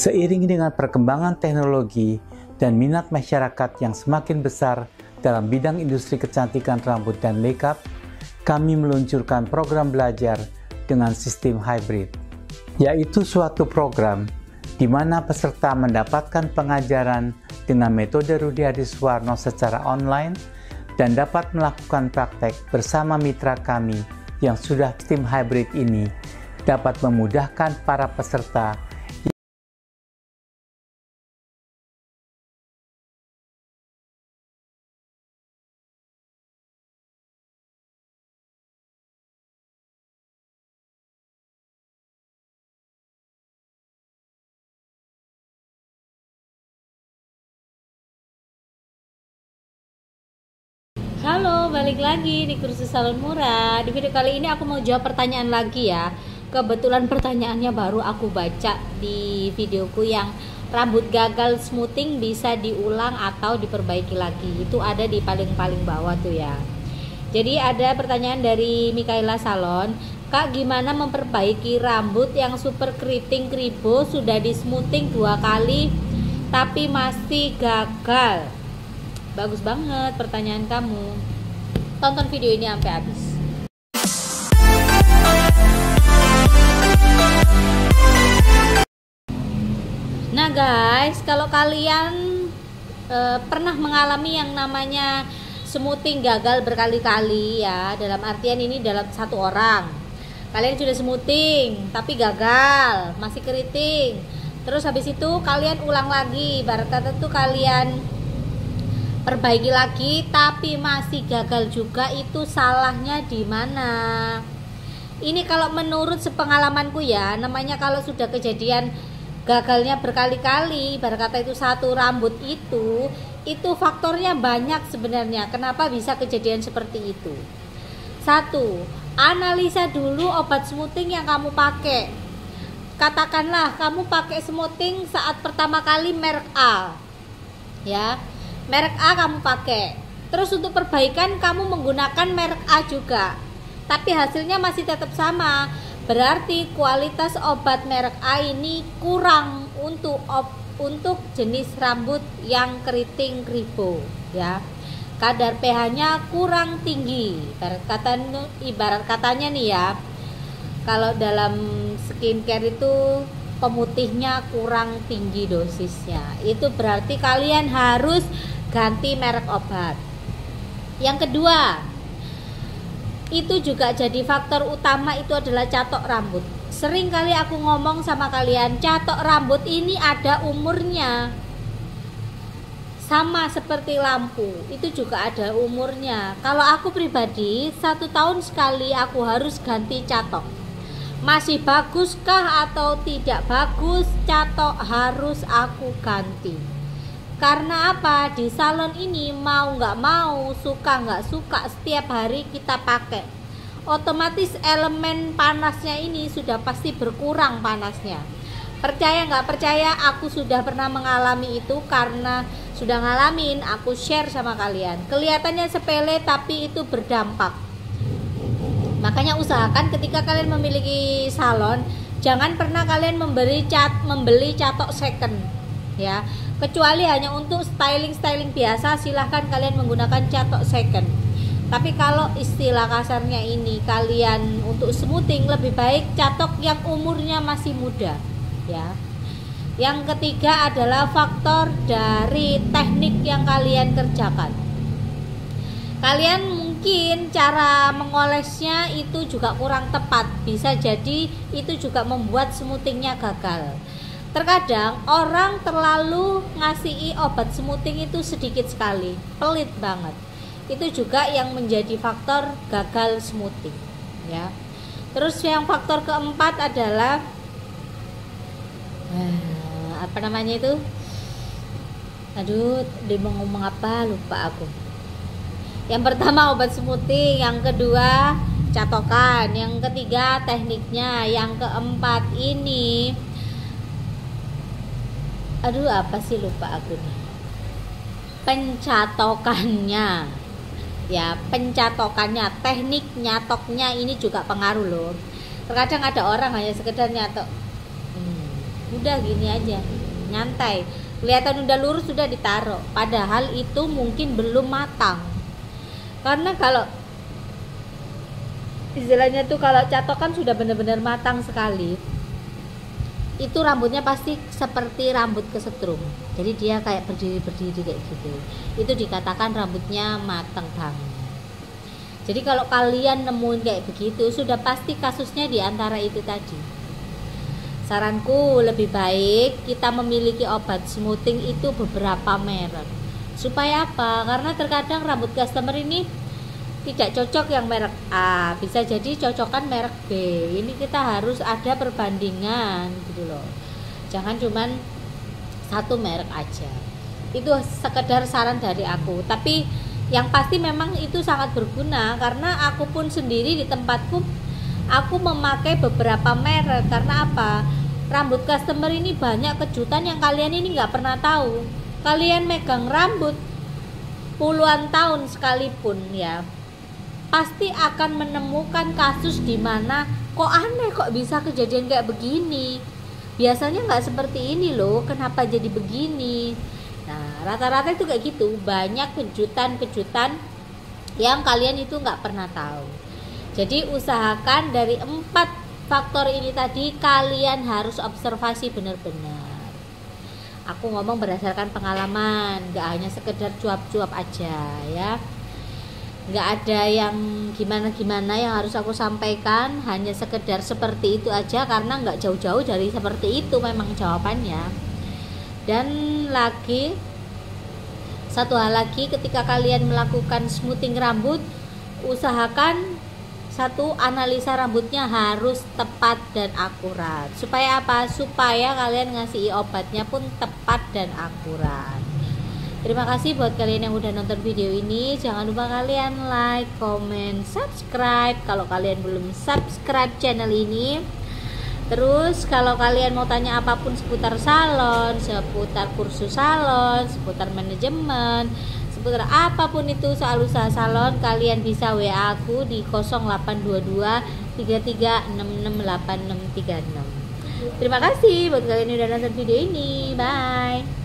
Seiring dengan perkembangan teknologi dan minat masyarakat yang semakin besar dalam bidang industri kecantikan rambut dan makeup, kami meluncurkan program belajar dengan sistem hybrid, yaitu suatu program di mana peserta mendapatkan pengajaran dengan metode Rudi Hadiswarno secara online dan dapat melakukan praktek bersama mitra kami yang sudah sistem hybrid ini dapat memudahkan para peserta Halo, balik lagi di kursus salon murah. Di video kali ini aku mau jawab pertanyaan lagi ya. Kebetulan pertanyaannya baru aku baca di videoku yang rambut gagal smoothing bisa diulang atau diperbaiki lagi. Itu ada di paling bawah tuh ya. Jadi ada pertanyaan dari Mikaela Salon. Kak, gimana memperbaiki rambut yang super keriting kribo sudah di smoothing 2 kali tapi masih gagal? Bagus banget pertanyaan kamu. Tonton video ini sampai habis. Nah guys, kalau kalian pernah mengalami yang namanya smoothing gagal berkali-kali ya, dalam artian ini dalam satu orang. Kalian sudah smoothing tapi gagal, masih keriting. Terus habis itu kalian ulang lagi, ibarat kata tuh kalian perbaiki lagi tapi masih gagal juga, itu salahnya di mana? Ini kalau menurut sepengalamanku ya, namanya kalau sudah kejadian gagalnya berkali-kali, ibarat kata itu satu rambut itu faktornya banyak sebenarnya. Kenapa bisa kejadian seperti itu? 1. Analisa dulu obat smoothing yang kamu pakai. Katakanlah kamu pakai smoothing saat pertama kali merek A. Ya. Merek A kamu pakai, terus untuk perbaikan kamu menggunakan merek A juga, tapi hasilnya masih tetap sama. Berarti kualitas obat merek A ini kurang untuk jenis rambut yang keriting kribo ya. Kadar pH-nya kurang tinggi. Ibarat katanya nih ya, kalau dalam skincare itu pemutihnya kurang tinggi dosisnya, itu berarti kalian harus ganti merek obat. Yang kedua, itu juga jadi faktor utama, itu adalah catok rambut. Sering kali aku ngomong sama kalian, catok rambut ini ada umurnya. Sama seperti lampu, itu juga ada umurnya. Kalau aku pribadi, 1 tahun sekali aku harus ganti catok. Masih baguskah atau tidak bagus, catok harus aku ganti. Karena apa? Di salon ini mau nggak mau, suka nggak suka, setiap hari kita pakai. Otomatis elemen panasnya ini sudah pasti berkurang panasnya. Percaya nggak percaya, aku sudah pernah mengalami itu. Karena sudah ngalamin, aku share sama kalian. Kelihatannya sepele tapi itu berdampak. Makanya usahakan ketika kalian memiliki salon, jangan pernah kalian membeli catok second ya. Kecuali hanya untuk styling biasa, silahkan kalian menggunakan catok second. Tapi kalau istilah kasarnya ini kalian untuk smoothing, lebih baik catok yang umurnya masih muda ya. Yang ketiga adalah faktor dari teknik yang kalian kerjakan. Kalian mungkin cara mengolesnya itu juga kurang tepat, bisa jadi itu juga membuat smoothingnya gagal. Terkadang orang terlalu ngasihi obat smoothing itu sedikit sekali, pelit banget. Itu juga yang menjadi faktor gagal smoothing ya. Terus yang faktor keempat adalah apa namanya itu? Aduh, dia mau ngomong apa lupa aku. Yang pertama obat smoothing, yang kedua catokan, yang ketiga tekniknya, yang keempat ini apa sih, lupa aku nih. Pencatokannya ya, pencatokannya, teknik nyatoknya ini juga pengaruh loh. Terkadang ada orang hanya sekedar nyatok udah gini aja, nyantai, kelihatan udah lurus sudah ditaruh, padahal itu mungkin belum matang. Karena kalau istilahnya tuh kalau catokan sudah benar-benar matang sekali, itu rambutnya pasti seperti rambut kesetrum, jadi dia kayak berdiri kayak gitu, itu dikatakan rambutnya matang banget. Jadi kalau kalian nemuin kayak begitu, sudah pasti kasusnya di antara itu tadi. Saranku lebih baik kita memiliki obat smoothing itu beberapa merek. Supaya apa? Karena terkadang rambut customer ini tidak cocok yang merek A, bisa jadi cocokan merek B. Ini kita harus ada perbandingan gitu loh. Jangan cuman satu merek aja. Itu sekedar saran dari aku. Tapi yang pasti memang itu sangat berguna, karena aku pun sendiri di tempatku aku memakai beberapa merek. Karena apa? Rambut customer ini banyak kejutan yang kalian ini nggak pernah tahu. Kalian megang rambut puluhan tahun sekalipun ya, pasti akan menemukan kasus di mana kok aneh, kok bisa kejadian kayak begini, biasanya nggak seperti ini loh, kenapa jadi begini. Nah, rata-rata itu kayak gitu, banyak kejutan-kejutan yang kalian itu nggak pernah tahu. Jadi usahakan dari 4 faktor ini tadi kalian harus observasi benar-benar. Aku ngomong berdasarkan pengalaman, nggak hanya sekedar cuap-cuap aja ya. Nggak ada yang gimana-gimana yang harus aku sampaikan, hanya sekedar seperti itu aja, karena nggak jauh-jauh dari seperti itu memang jawabannya. Dan lagi satu hal lagi, ketika kalian melakukan smoothing rambut, usahakan satu, analisa rambutnya harus tepat dan akurat. Supaya apa? Supaya kalian ngasih obatnya pun tepat dan akurat. Terima kasih buat kalian yang udah nonton video ini. Jangan lupa kalian like, comment, subscribe kalau kalian belum subscribe channel ini. Terus kalau kalian mau tanya apapun seputar salon, seputar kursus salon, seputar manajemen, seputar apapun itu soal usaha salon, kalian bisa WA aku di 0822 33668636. Terima kasih buat kalian yang udah nonton video ini. Bye.